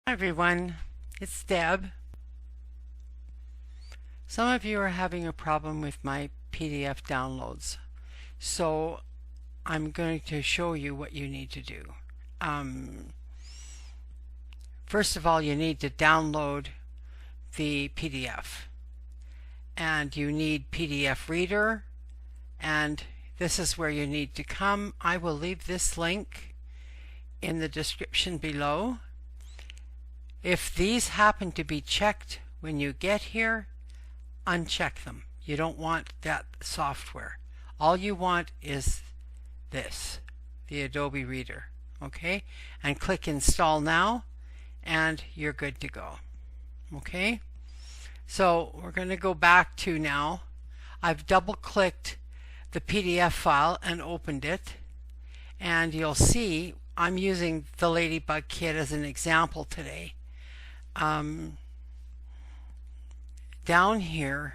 Hi everyone, it's Deb. Some of you are having a problem with my PDF downloads, so I'm going to show you what you need to do. First of all, you need to download the PDF, and you need PDF Reader, and this is where you need to come. I will leave this link in the description below. If these happen to be checked when you get here, uncheck them. You don't want that software. All you want is this, the Adobe Reader, okay? And click Install Now, and you're good to go, okay? So we're going to go back to now. I've double-clicked the PDF file and opened it, and you'll see I'm using the Ladybug kit as an example today. Down here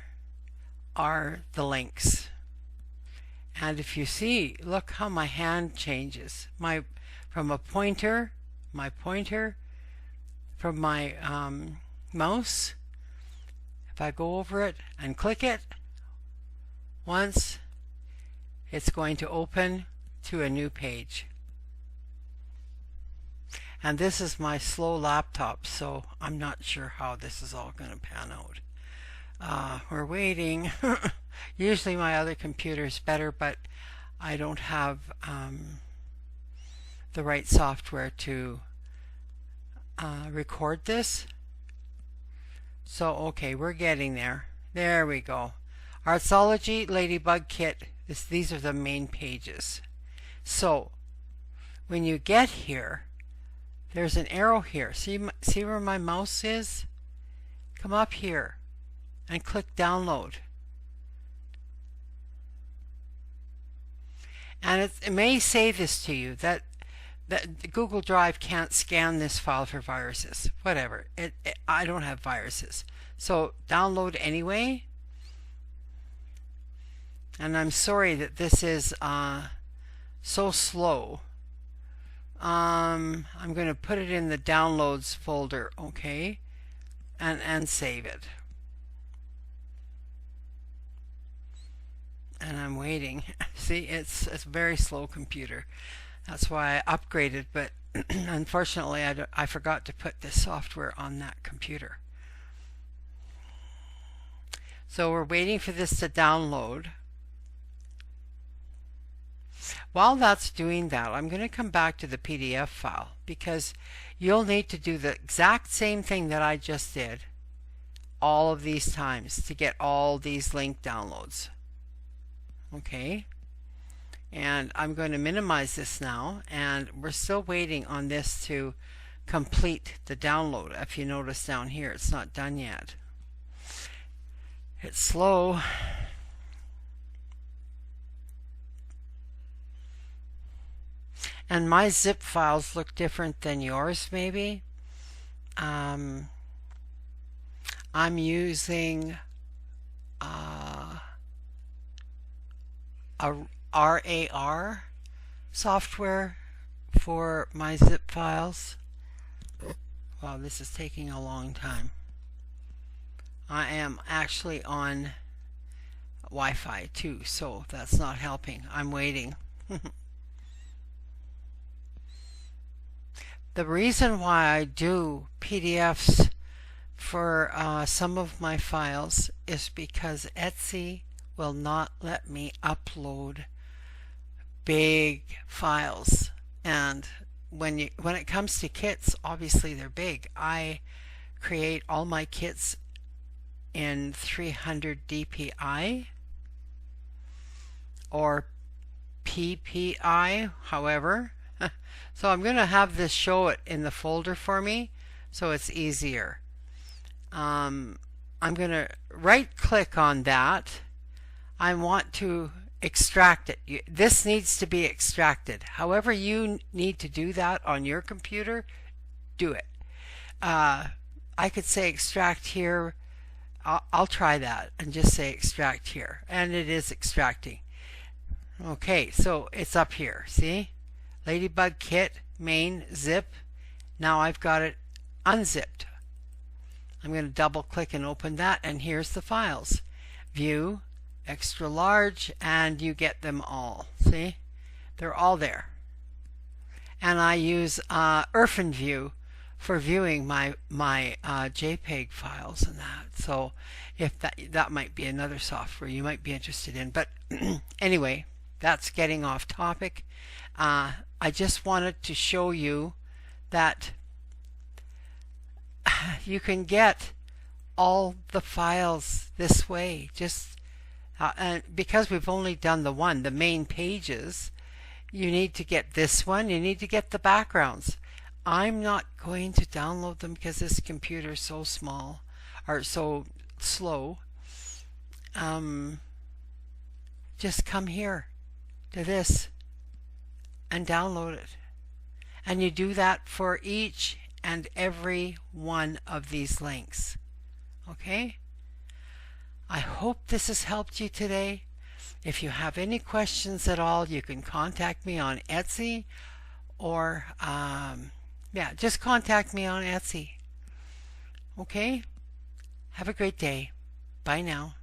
are the links, and if you see, look how my hand changes from a pointer, from my mouse. If I go over it and click it once, it's going to open to a new page. And this is my slow laptop, so I'm not sure how this is all going to pan out. We're waiting. Usually my other computer is better, but I don't have the right software to record this. So okay, we're getting there. There we go. Artzology, Ladybug Kit. These are the main pages. So when you get here, there's an arrow here. See where my mouse is? Come up here and click Download. And it may say this to you, that Google Drive can't scan this file for viruses. Whatever. I don't have viruses. So download anyway. And I'm sorry that this is so slow. I'm going to put it in the downloads folder, okay, and save it. And I'm waiting. See, it's a very slow computer. That's why I upgraded, but unfortunately I forgot to put this software on that computer. So we're waiting for this to download. While that's doing that, I'm going to come back to the PDF file, because you'll need to do the exact same thing that I just did all of these times to get all these link downloads. Okay, and I'm going to minimize this now, and we're still waiting on this to complete the download. If you notice down here, it's not done yet. It's slow. And my zip files look different than yours, maybe. I'm using a RAR software for my zip files. Wow, this is taking a long time. I am actually on Wi-Fi too, so that's not helping. I'm waiting. The reason why I do PDFs for some of my files is because Etsy will not let me upload big files, and when it comes to kits, obviously they're big. I create all my kits in 300 dpi or PPI, however. So I'm going to have this show it in the folder for me so it's easier. I'm going to right click on that. I want to extract it. This needs to be extracted. However you need to do that on your computer, do it. I could say extract here. I'll try that and just say extract here, and it is extracting. Okay, so it's up here. See? Ladybug Kit, main, zip. Now I've got it unzipped. I'm going to double click and open that, and here's the files. View, extra large, and you get them all. See? They're all there. And I use View for viewing my JPEG files and that. So if that might be another software you might be interested in. But anyway, that's getting off topic. I just wanted to show you that you can get all the files this way. Just and because we've only done the main pages, you need to get this one. You need to get the backgrounds. I'm not going to download them because this computer is so small or so slow. Just come here to this and download it. And you do that for each and every one of these links. Okay? I hope this has helped you today. If you have any questions at all, you can contact me on Etsy or just contact me on Etsy. Okay? Have a great day. Bye now.